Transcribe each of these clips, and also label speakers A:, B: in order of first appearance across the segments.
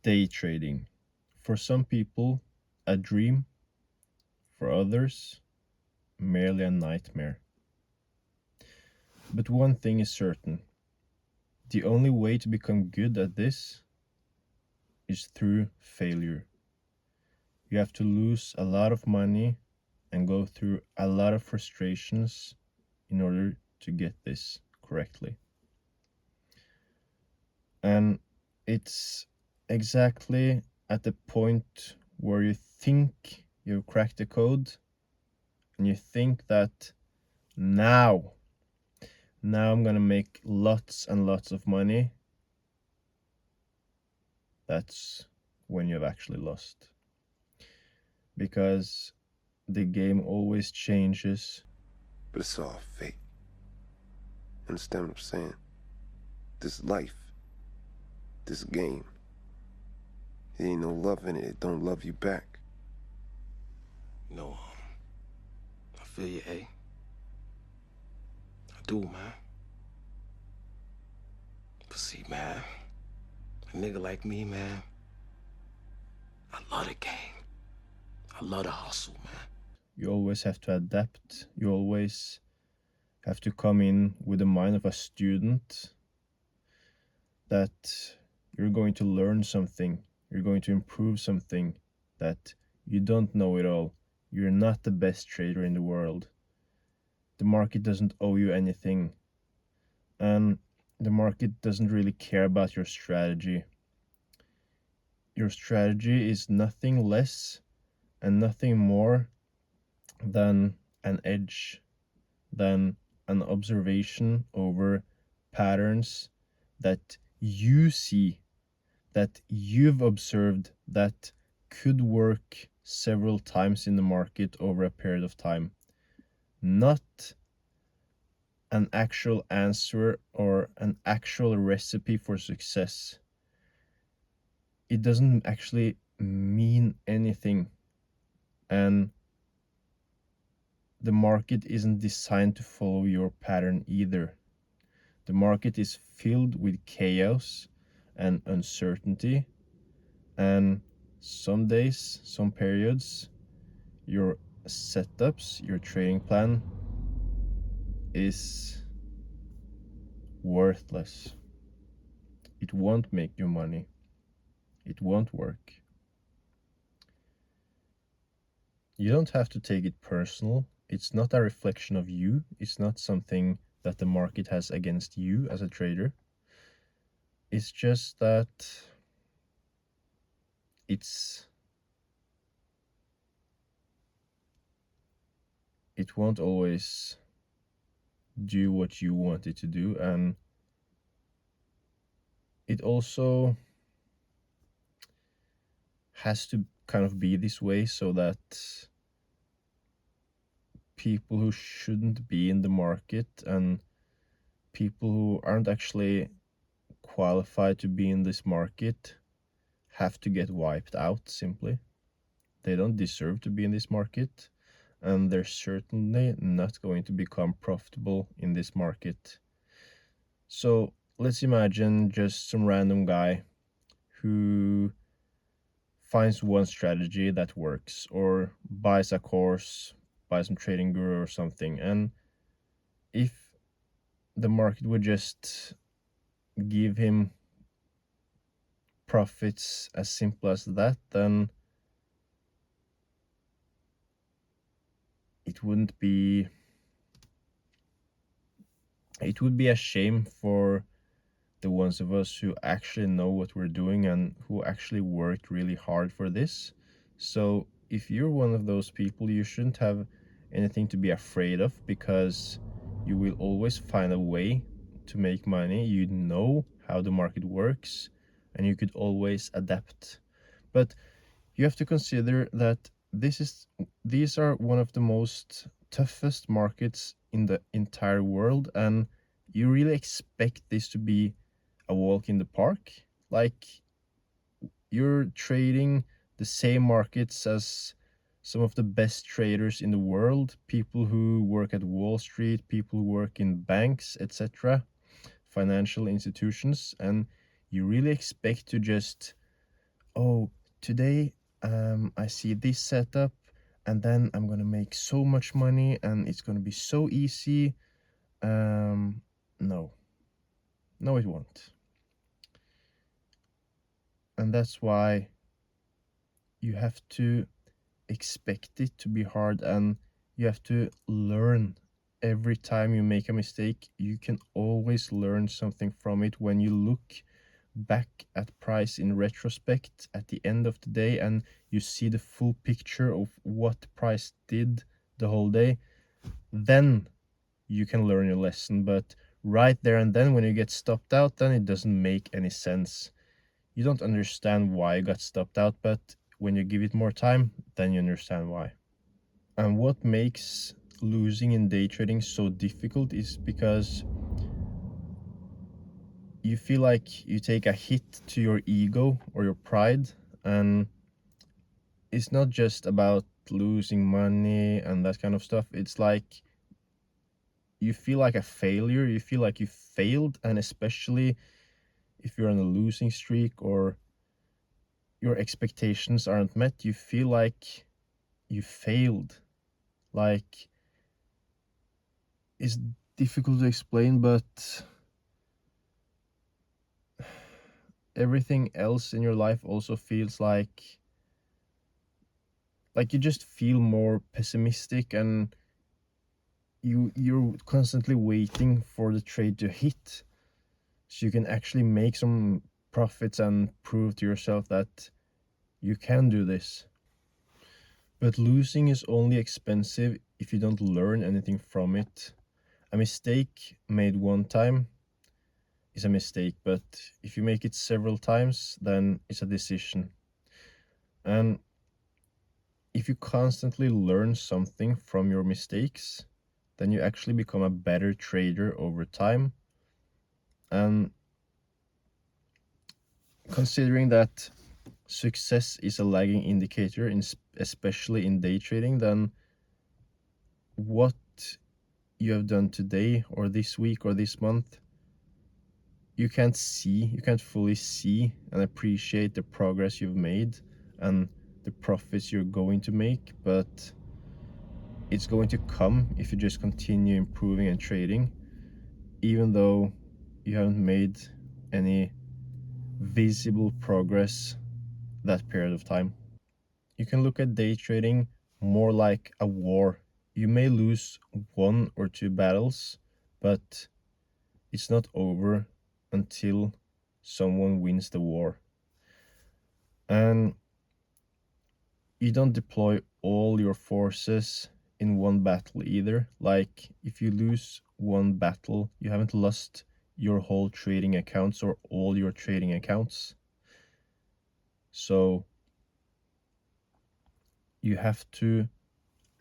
A: Day trading. For some people, a dream. For others, merely a nightmare. But one thing is certain. The only way to become good at this is through failure. You have to lose a lot of money and go through a lot of frustrations in order to get this correctly. And it's exactly at the point where you think you've cracked the code and you think that now, now I'm gonna make lots and lots of money. That's when you've actually lost. Because the game always changes.
B: But it's all fake. Understand what I'm saying? This life, this game, there ain't no love in it. It don't love you back.
C: No, I feel you, A. I do, man. But see, man, a nigga like me, man, I love the game. I love the hustle, man.
A: You always have to adapt. You always have to come in with the mind of a student, that you're going to learn something, you're going to improve something, that you don't know it all. You're not the best trader in the world. The market doesn't owe you anything. And the market doesn't really care about your strategy. Your strategy is nothing less and nothing more than an edge, than an observation over patterns that you see, that you've observed, that could work several times in the market over a period of time. Not an actual answer or an actual recipe for success. It doesn't actually mean anything. And the market isn't designed to follow your pattern either. The market is filled with chaos and uncertainty, and some days, some periods, your setups, your trading plan is worthless. It won't make you money. It won't work. You don't have to take it personal. It's not a reflection of you. It's not something that the market has against you as a trader. It's just that it's it won't always do what you want it to do, and it also has to kind of be this way so that people who shouldn't be in the market and people who aren't actually qualified to be in this market have to get wiped out simply. They don't deserve to be in this market, and they're certainly not going to become profitable in this market. So let's imagine just some random guy who finds one strategy that works, or buys a course, buys some trading guru or something, and if the market would just give him profits as simple as that, then it wouldn't be it would be a shame for the ones of us who actually know what we're doing and who actually worked really hard for this. So if you're one of those people, you shouldn't have anything to be afraid of, because you will always find a way to make money. You know how the market works and you could always adapt. But you have to consider that these are one of the most toughest markets in the entire world, and you really expect this to be a walk in the park. Like, you're trading the same markets as some of the best traders in the world, people who work at Wall Street, people who work in banks, etc., financial institutions, and you really expect to just oh, today I see this setup, and then I'm gonna make so much money and it's gonna be so easy. No, no, it won't. And that's why you have to expect it to be hard, and you have to learn every time you make a mistake. You can always learn something from it when you look back at price in retrospect at the end of the day and you see the full picture of what price did the whole day. Then you can learn your lesson. But right there and then when you get stopped out, then it doesn't make any sense. You don't understand why you got stopped out, but when you give it more time, then you understand why. And what makes losing in day trading so difficult is because you feel like you take a hit to your ego or your pride, and it's not just about losing money and that kind of stuff. It's like you feel like a failure, you feel like you failed, and especially if you're on a losing streak or your expectations aren't met, you feel like you failed. Like, it's difficult to explain, but everything else in your life also feels like you just feel more pessimistic, and you're constantly waiting for the trade to hit so you can actually make some profits and prove to yourself that you can do this. But losing is only expensive if you don't learn anything from it. A mistake made one time is a mistake, but if you make it several times, then it's a decision. And if you constantly learn something from your mistakes, then you actually become a better trader over time. And considering that success is a lagging indicator, especially in day trading, then what you have done today or this week or this month, you can't fully see and appreciate the progress you've made and the profits you're going to make, but it's going to come if you just continue improving and trading, even though you haven't made any visible progress that period of time. You can look at day trading more like a war. You may lose one or two battles, but it's not over until someone wins the war. And you don't deploy all your forces in one battle either. Like, if you lose one battle, you haven't lost your whole trading accounts or all your trading accounts. So you have to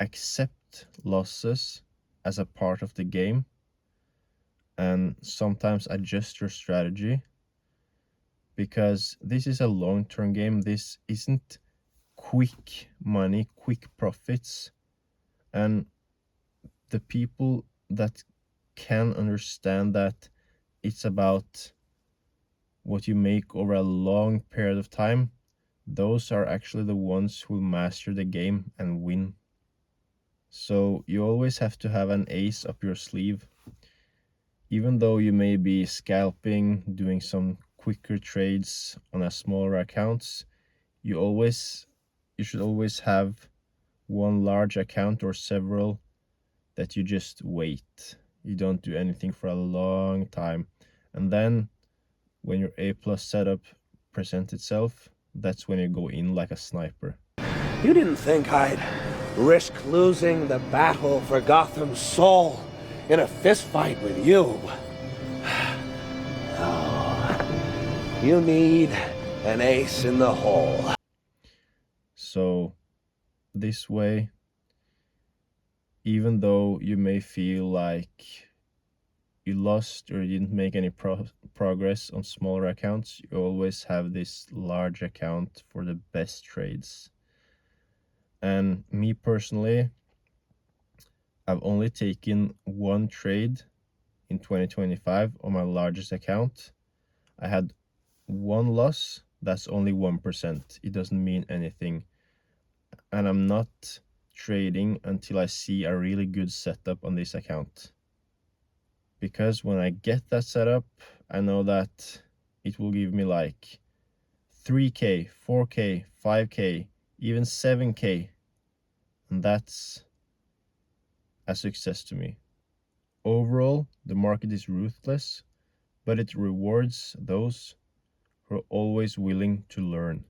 A: accept losses as a part of the game and sometimes adjust your strategy, because this is a long-term game. This isn't quick money, quick profits. And the people that can understand that it's about what you make over a long period of time, those are actually the ones who master the game and win. So you always have to have an ace up your sleeve. Even though you may be scalping, doing some quicker trades on a smaller accounts, you should always have one large account or several that you just wait. You don't do anything for a long time. And then when your A plus setup presents itself, that's when you go in like a sniper.
D: You didn't think I'd risk losing the battle for Gotham's soul in a fistfight with you. Oh, you need an ace in the hole.
A: So this way, even though you may feel like you lost or you didn't make any progress on smaller accounts, you always have this large account for the best trades. And me personally, I've only taken one trade in 2025 on my largest account. I had one loss that's only 1%. It doesn't mean anything. And I'm not trading until I see a really good setup on this account. Because when I get that setup, I know that it will give me like 3K, 4K, 5K, even 7K. And that's a success to me. Overall, the market is ruthless, but it rewards those who are always willing to learn.